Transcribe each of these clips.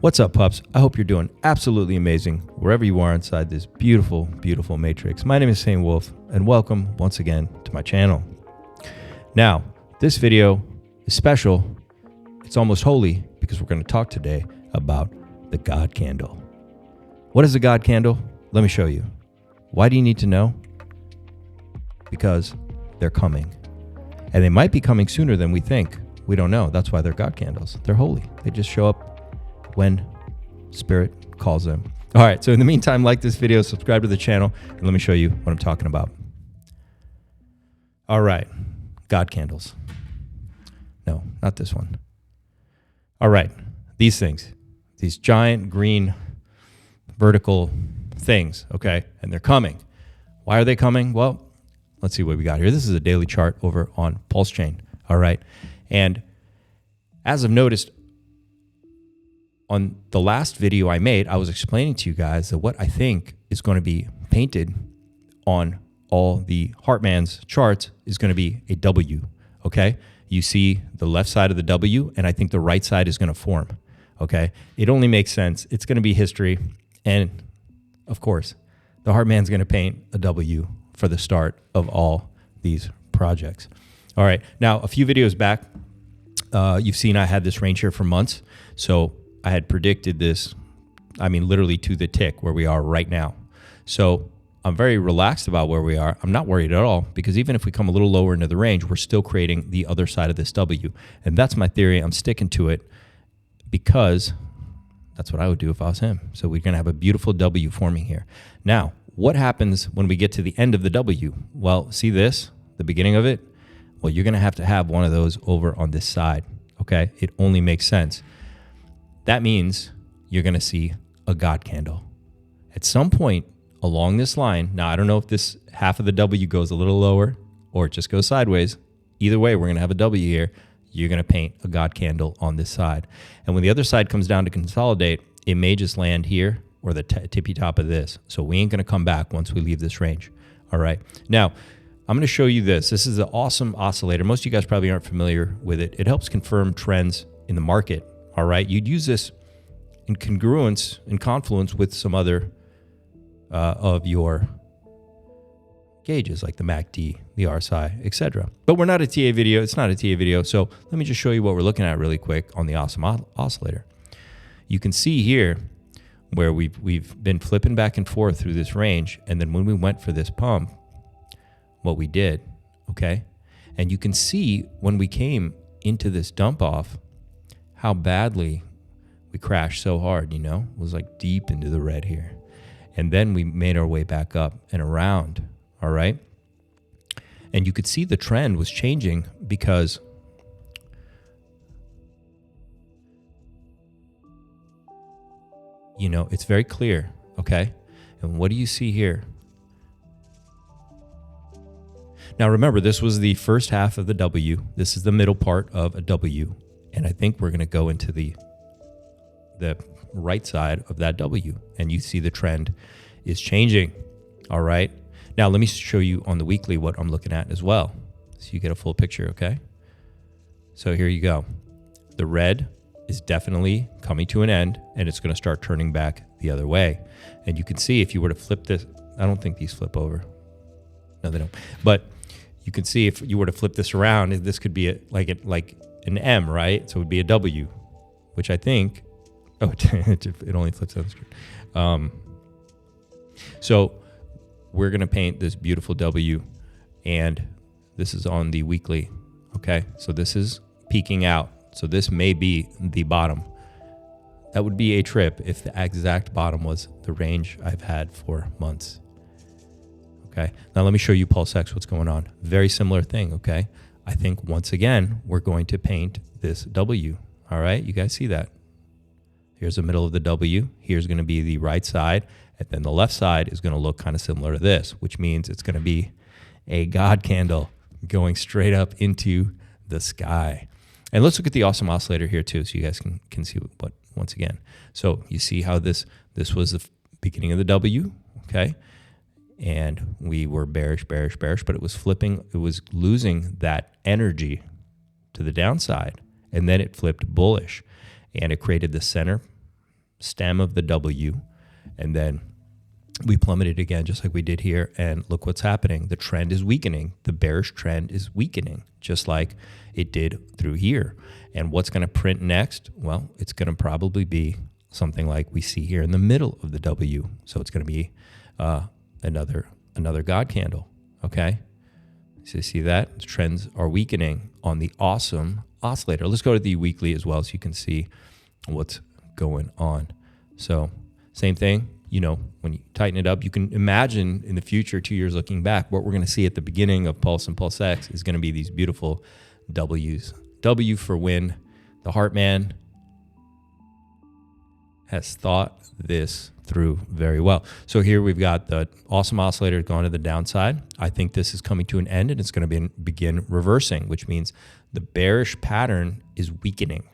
What's up, pups? I hope you're doing absolutely amazing wherever you are inside this beautiful, beautiful matrix. My name is Saint Wolf, and welcome once again to my channel. Now, this video is special. It's almost holy because we're going to talk today about the God candle. What is a God candle? Let me show you. Why do you need to know? Because they're coming. And they might be coming sooner than we think. We don't know. That's why they're God candles. They're holy. They just show up when Spirit calls them. All right, so in the meantime, like this video, subscribe to the channel, and let me show you what I'm talking about. All right, God candles. No, not this one. All right, these things, these giant green vertical things, okay, and they're coming. Why are they coming? Well, let's see what we got here. This is a daily chart over on PulseChain, all right? And as I've noticed, on the last video I made, I was explaining to you guys that what I think is going to be painted on all the Heartman's charts is going to be a W, okay? You see the left side of the W, and I think the right side is going to form, okay? It only makes sense. It's going to be history, and of course, the Heartman's going to paint a W for the start of all these projects. All right, now a few videos back, you've seen I had this range here for months, so I had predicted this, I mean, literally to the tick where we are right now. So I'm very relaxed about where we are. I'm not worried at all because even if we come a little lower into the range, we're still creating the other side of this W. And that's my theory. I'm sticking to it because that's what I would do if I was him. So we're going to have a beautiful W forming here. Now, what happens when we get to the end of the W? Well, see this, the beginning of it? Well, you're going to have one of those over on this side, okay? It only makes sense. That means you're going to see a God candle. At some point along this line, now I don't know if this half of the W goes a little lower or it just goes sideways. Either way, we're going to have a W here. You're going to paint a God candle on this side. And when the other side comes down to consolidate, it may just land here or the tippy top of this. So we ain't going to come back once we leave this range. All right. Now, I'm going to show you this. This is an awesome oscillator. Most of you guys probably aren't familiar with it. It helps confirm trends in the market. All right, you'd use this in congruence, in confluence with some other of your gauges, like the MACD, the RSI, etc. But we're not a TA video. It's not a TA video. So let me just show you what we're looking at really quick on the awesome oscillator. You can see here where we've been flipping back and forth through this range. And then when we went for this pump, what we did, okay? And you can see when we came into this dump off, how badly we crashed so hard, you know? It was like deep into the red here. And then we made our way back up and around, all right? And you could see the trend was changing because you know, it's very clear, okay? And what do you see here? Now remember, this was the first half of the W. This is the middle part of a W. And I think we're going to go into the right side of that W. And you see the trend is changing. All right. Now, let me show you on the weekly what I'm looking at as well. So you get a full picture, okay? So here you go. The red is definitely coming to an end, and it's going to start turning back the other way. And you can see if you were to flip this, I don't think these flip over. No, they don't. But you can see if you were to flip this around, this could be like an M, right? So it would be a W, which I think, oh, it only flips on the screen. So we're going to paint this beautiful W, and this is on the weekly, okay? So this is peaking out. So this may be the bottom. That would be a trip if the exact bottom was the range I've had for months. Okay, now let me show you PulseX, what's going on. Very similar thing, okay? I think once again, we're going to paint this W, all right? You guys see that? Here's the middle of the W. Here's going to be the right side, and then the left side is going to look kind of similar to this, which means it's going to be a God candle going straight up into the sky. And let's look at the awesome oscillator here too, so you guys can see what, once again. So you see how this was the beginning of the W, okay? And we were bearish, bearish, bearish, but it was flipping, it was losing that energy to the downside, and then it flipped bullish, and it created the center stem of the W, and then we plummeted again, just like we did here. And look what's happening. The trend is weakening. The bearish trend is weakening, just like it did through here. And what's going to print next? Well, it's going to probably be something like we see here in the middle of the W. So it's going to be another God candle. Okay. So you see that? The trends are weakening on the awesome oscillator. Let's go to the weekly as well so you can see what's going on. So same thing. You know, when you tighten it up, you can imagine in the future, 2 years looking back, what we're going to see at the beginning of Pulse and PulseX is going to be these beautiful W's. W for when the Heartman has thought this through very well. So here we've got the awesome oscillator gone to the downside. I think this is coming to an end and it's going to begin reversing, which means the bearish pattern is weakening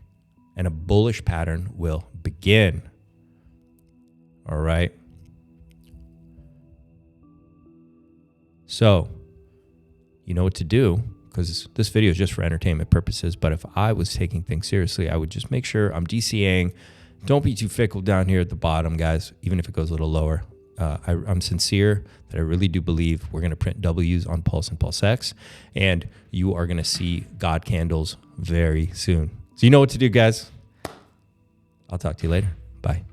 and a bullish pattern will begin. All right. So you know what to do, because this video is just for entertainment purposes. But if I was taking things seriously, I would just make sure I'm DCAing. Don't be too fickle down here at the bottom, guys, even if it goes a little lower. I'm sincere that I really do believe we're going to print W's on Pulse and PulseX, and you are going to see God candles very soon. So you know what to do, guys. I'll talk to you later. Bye.